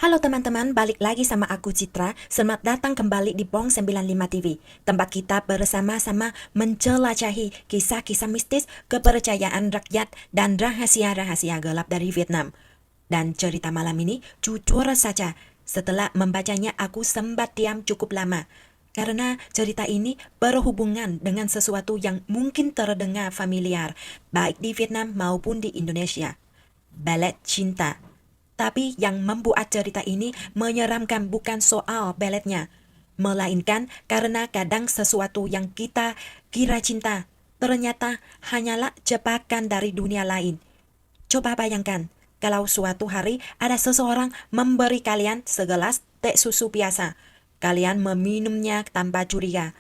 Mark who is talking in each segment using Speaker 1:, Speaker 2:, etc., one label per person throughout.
Speaker 1: Halo teman-teman, balik lagi sama aku Citra. Selamat datang kembali di Bong 95 TV. Tempat kita bersama-sama menjelajahi kisah-kisah mistis, kepercayaan rakyat, dan rahasia-rahasia gelap dari Vietnam. Dan cerita malam ini jujur saja, setelah membacanya aku sempat diam cukup lama. Karena cerita ini berhubungan dengan sesuatu yang mungkin terdengar familiar, baik di Vietnam maupun di Indonesia. Ballet cinta. Tapi yang membuat cerita ini menyeramkan bukan soal balletnya, melainkan karena kadang sesuatu yang kita kira cinta ternyata hanyalah jebakan dari dunia lain. Coba bayangkan, kalau suatu hari ada seseorang memberi kalian segelas teh susu biasa, kalian meminumnya tanpa curiga.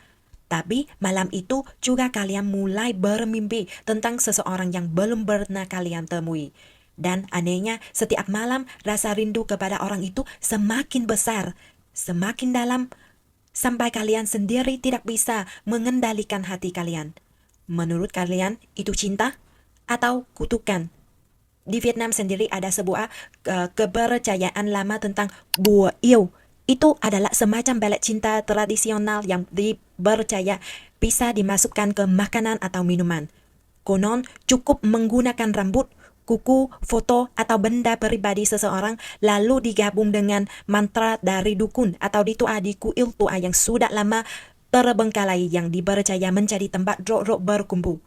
Speaker 1: Tapi malam itu juga kalian mulai bermimpi tentang seseorang yang belum pernah kalian temui. Dan anehnya, setiap malam rasa rindu kepada orang itu semakin besar, semakin dalam, sampai kalian sendiri tidak bisa mengendalikan hati kalian. Menurut kalian, itu cinta atau kutukan? Di Vietnam sendiri ada sebuah kepercayaan lama tentang bùa yêu. Itu adalah semacam ballet cinta tradisional yang dipercaya bisa dimasukkan ke makanan atau minuman. Konon cukup menggunakan rambut, kuku, foto, atau benda pribadi seseorang lalu digabung dengan mantra dari dukun atau ditua di kuil tua yang sudah lama terbengkalai yang dipercaya menjadi tempat roh-roh berkumpul.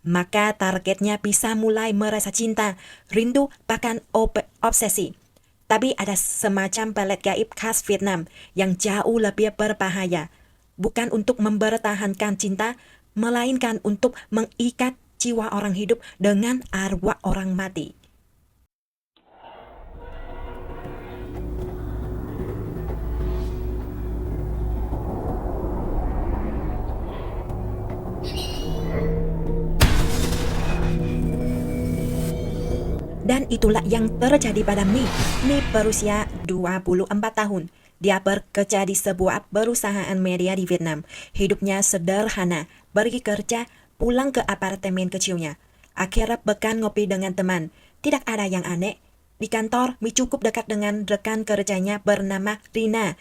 Speaker 1: Maka targetnya bisa mulai merasa cinta, rindu, bahkan obsesi. Tapi ada semacam pelet gaib khas Vietnam yang jauh lebih berbahaya. Bukan untuk mempertahankan cinta, melainkan untuk mengikat jiwa orang hidup dengan arwah orang mati. Dan itulah yang terjadi pada Mi. Mi berusia 24 tahun. Dia bekerja di sebuah perusahaan media di Vietnam. Hidupnya sederhana, pergi kerja, pulang ke apartemen kecilnya. Akhirnya pekan ngopi dengan teman. Tidak ada yang aneh. Di kantor, Mi cukup dekat dengan rekan kerjanya bernama Rina.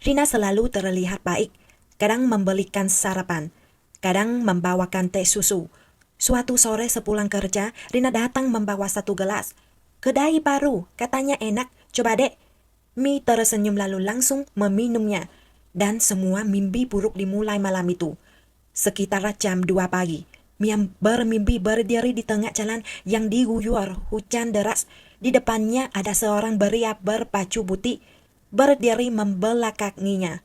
Speaker 1: Rina selalu terlihat baik. Kadang membelikan sarapan, kadang membawakan teh susu. Suatu sore sepulang kerja, Rina datang membawa satu gelas. Kedai baru, katanya enak, coba dek. Mi tersenyum lalu langsung meminumnya. Dan semua mimpi buruk dimulai malam itu. Sekitar jam 2 pagi, Mi bermimpi berdiri di tengah jalan yang diguyur hujan deras. Di depannya ada seorang pria berbaju putih, berdiri membelakanginya.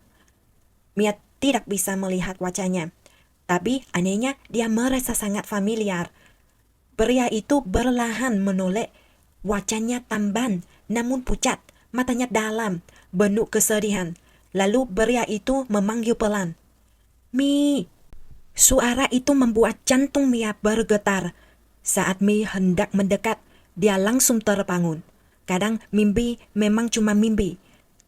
Speaker 1: Mia tidak bisa melihat wajahnya. Tapi anehnya dia merasa sangat familiar. Pria itu perlahan menoleh. Wajahnya tampan namun pucat, matanya dalam, penuh kesedihan. Lalu pria itu memanggil pelan. Mi. Suara itu membuat jantung Mia bergetar. Saat Mi hendak mendekat, dia langsung terbangun. Kadang mimpi memang cuma mimpi.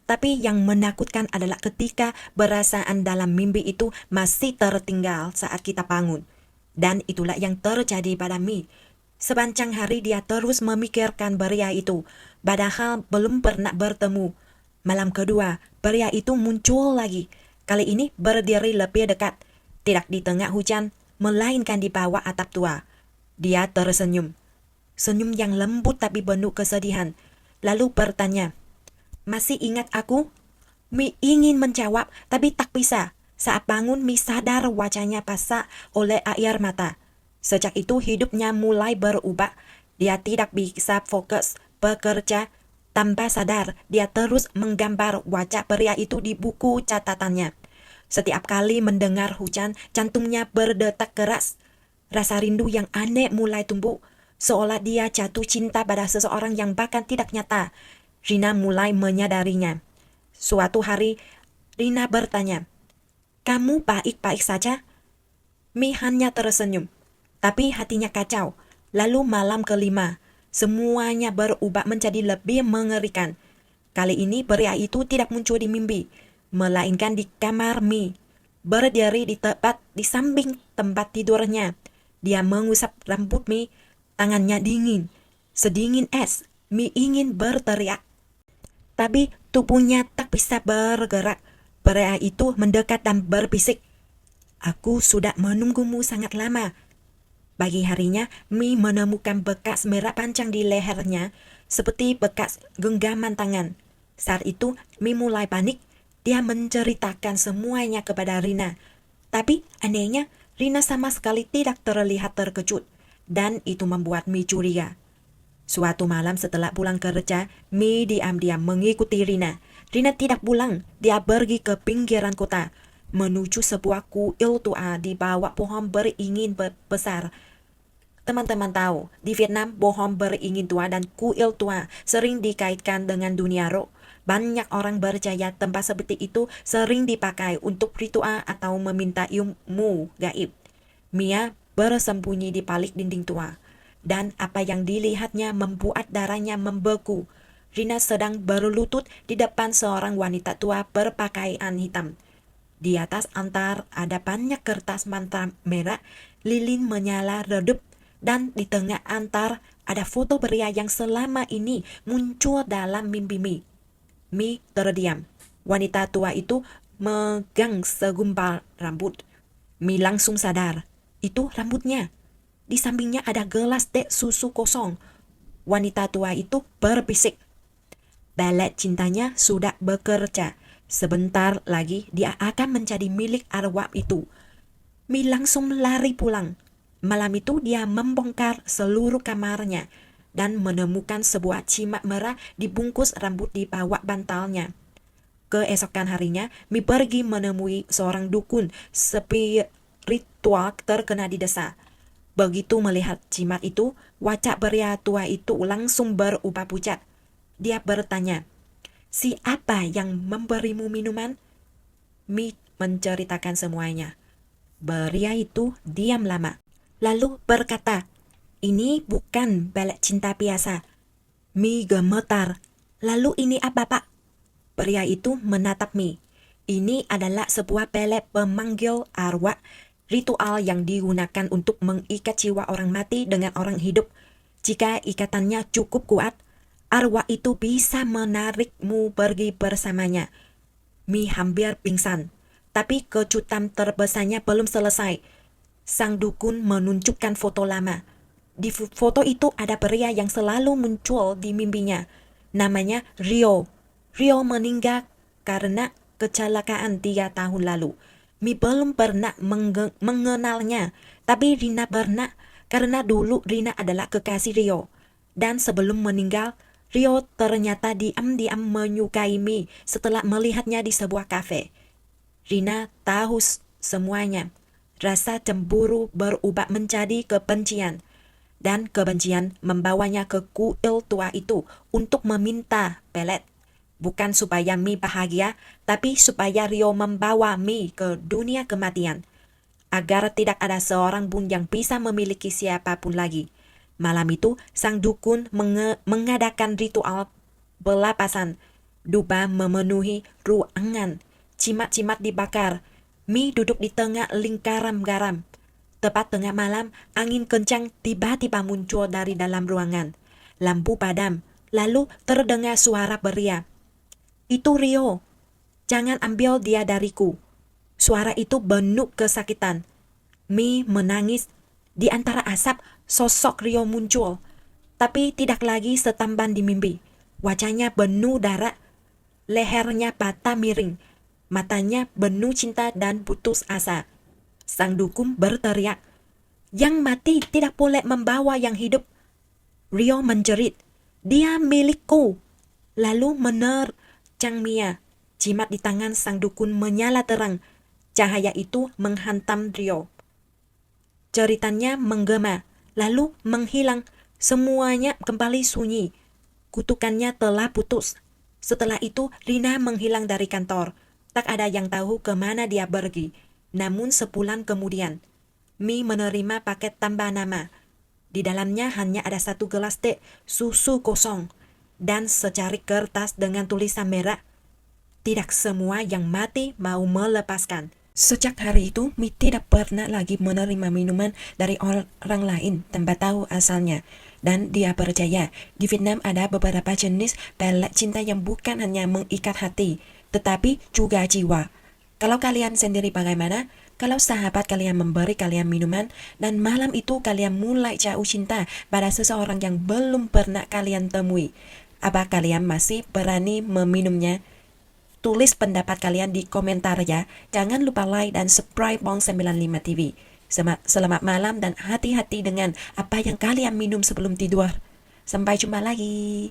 Speaker 1: Tapi yang menakutkan adalah ketika perasaan dalam mimpi itu masih tertinggal saat kita bangun. Dan itulah yang terjadi pada Mi. Sepanjang hari dia terus memikirkan pria itu, padahal belum pernah bertemu. Malam kedua, pria itu muncul lagi. Kali ini berdiri lebih dekat. Tidak di tengah hujan, melainkan di bawah atap tua. Dia tersenyum. Senyum yang lembut tapi penuh kesedihan. Lalu bertanya, masih ingat aku? Mi ingin menjawab, tapi tak bisa. Saat bangun, Mi sadar wajahnya basah oleh air mata. Sejak itu hidupnya mulai berubah. Dia tidak bisa fokus bekerja. Tanpa sadar, dia terus menggambar wajah pria itu di buku catatannya. Setiap kali mendengar hujan, jantungnya berdetak keras. Rasa rindu yang aneh mulai tumbuh, seolah dia jatuh cinta pada seseorang yang bahkan tidak nyata. Rina mulai menyadarinya. Suatu hari, Rina bertanya, kamu baik-baik saja? Mi hanya tersenyum, tapi hatinya kacau. Lalu malam kelima, semuanya berubah menjadi lebih mengerikan. Kali ini pria itu tidak muncul di mimpi, melainkan di kamar Mi. Berdiri di tepat di samping tempat tidurnya. Dia mengusap rambut Mi, tangannya dingin, sedingin es. Mi ingin berteriak. Tapi tubuhnya tak bisa bergerak. Pria itu mendekat dan berbisik, "Aku sudah menunggumu sangat lama." Pagi harinya, Mi menemukan bekas merah panjang di lehernya, seperti bekas genggaman tangan. Saat itu, Mi mulai panik. Dia menceritakan semuanya kepada Rina. Tapi anehnya, Rina sama sekali tidak terlihat terkejut, dan itu membuat Mi curiga. Suatu malam setelah pulang kerja, Mi diam-diam mengikuti Rina. Rina tidak pulang, dia pergi ke pinggiran kota, menuju sebuah kuil tua di bawah pohon beringin besar. Teman-teman tahu, di Vietnam, pohon beringin tua dan kuil tua sering dikaitkan dengan dunia roh. Banyak orang percaya tempat seperti itu sering dipakai untuk ritual atau meminta ilmu gaib. Mia bersembunyi di balik dinding tua, dan apa yang dilihatnya membuat darahnya membeku. Rina sedang berlutut di depan seorang wanita tua berpakaian hitam. Di atas altar ada banyak kertas mantra merah, lilin menyala redup, dan di tengah altar ada foto pria yang selama ini muncul dalam mimpi Mi. Mi terdiam. Wanita tua itu megang segumpal rambut. Mi langsung sadar. Itu rambutnya. Di sampingnya ada gelas teh susu kosong. Wanita tua itu berbisik, "Pelet cintanya sudah bekerja. Sebentar lagi dia akan menjadi milik arwah itu." Mi langsung lari pulang. Malam itu dia membongkar seluruh kamarnya dan menemukan sebuah cimat merah dibungkus rambut di bawah bantalnya. Keesokan harinya, Mi pergi menemui seorang dukun spiritual terkenal di desa. Begitu melihat cimat itu, wajah pria tua itu langsung berubah pucat. Dia bertanya, "Siapa yang memberimu minuman?" Mi menceritakan semuanya. Pria itu diam lama, lalu berkata, "Ini bukan pelet cinta biasa." Mi gemetar. "Lalu ini apa, Pak?" Pria itu menatap Mi. "Ini adalah sebuah pelet pemanggil arwah, ritual yang digunakan untuk mengikat jiwa orang mati dengan orang hidup. Jika ikatannya cukup kuat, arwah itu bisa menarikmu pergi bersamanya." Mi hampir pingsan. Tapi kejutan terbesarnya belum selesai. Sang dukun menunjukkan foto lama. Di foto itu ada pria yang selalu muncul di mimpinya. Namanya Rio. Rio meninggal karena kecelakaan 3 tahun lalu. Mi belum pernah mengenalnya, tapi Rina pernah, karena dulu Rina adalah kekasih Rio. Dan sebelum meninggal, Rio ternyata diam-diam menyukai Mi setelah melihatnya di sebuah kafe. Rina tahu semuanya. Rasa cemburu berubah menjadi kebencian, dan kebencian membawanya ke kuil tua itu untuk meminta pelet. Bukan supaya Mi bahagia, tapi supaya Rio membawa Mi ke dunia kematian, agar tidak ada seorang pun yang bisa memiliki siapapun lagi. Malam itu, sang dukun mengadakan ritual pelepasan. Dupa memenuhi ruangan. Cimat-cimat dibakar. Mi duduk di tengah lingkaran garam. Tepat tengah malam, angin kencang tiba-tiba muncul dari dalam ruangan. Lampu padam. Lalu terdengar suara beria, "Itu Rio. Jangan ambil dia dariku." Suara itu penuh kesakitan. Mi menangis. Di antara asap, sosok Rio muncul. Tapi tidak lagi setampan di mimpi. Wajahnya penuh darah. Lehernya patah miring. Matanya penuh cinta dan putus asa. Sang dukun berteriak, "Yang mati tidak boleh membawa yang hidup." Rio menjerit, "Dia milikku." Lalu menerjang Mia. Jimat di tangan sang dukun menyala terang. Cahaya itu menghantam Rio. Ceritanya menggema, lalu menghilang. Semuanya kembali sunyi. Kutukannya telah putus. Setelah itu, Rina menghilang dari kantor. Tak ada yang tahu kemana dia pergi. Namun sebulan kemudian, Mi menerima paket tambah nama. Di dalamnya hanya ada 1 gelas teh susu kosong dan secari kertas dengan tulisan merah. "Tidak semua yang mati mau melepaskan." Sejak hari itu, Mi tidak pernah lagi menerima minuman dari orang lain tanpa tahu asalnya. Dan dia percaya, di Vietnam ada beberapa jenis pelet cinta yang bukan hanya mengikat hati, tetapi juga jiwa. Kalau kalian sendiri bagaimana? Kalau sahabat kalian memberi kalian minuman, dan malam itu kalian mulai jatuh cinta pada seseorang yang belum pernah kalian temui, apa kalian masih berani meminumnya? Tulis pendapat kalian di komentar ya. Jangan lupa like dan subscribe Bong 95 TV. Selamat malam dan hati-hati dengan apa yang kalian minum sebelum tidur. Sampai jumpa lagi.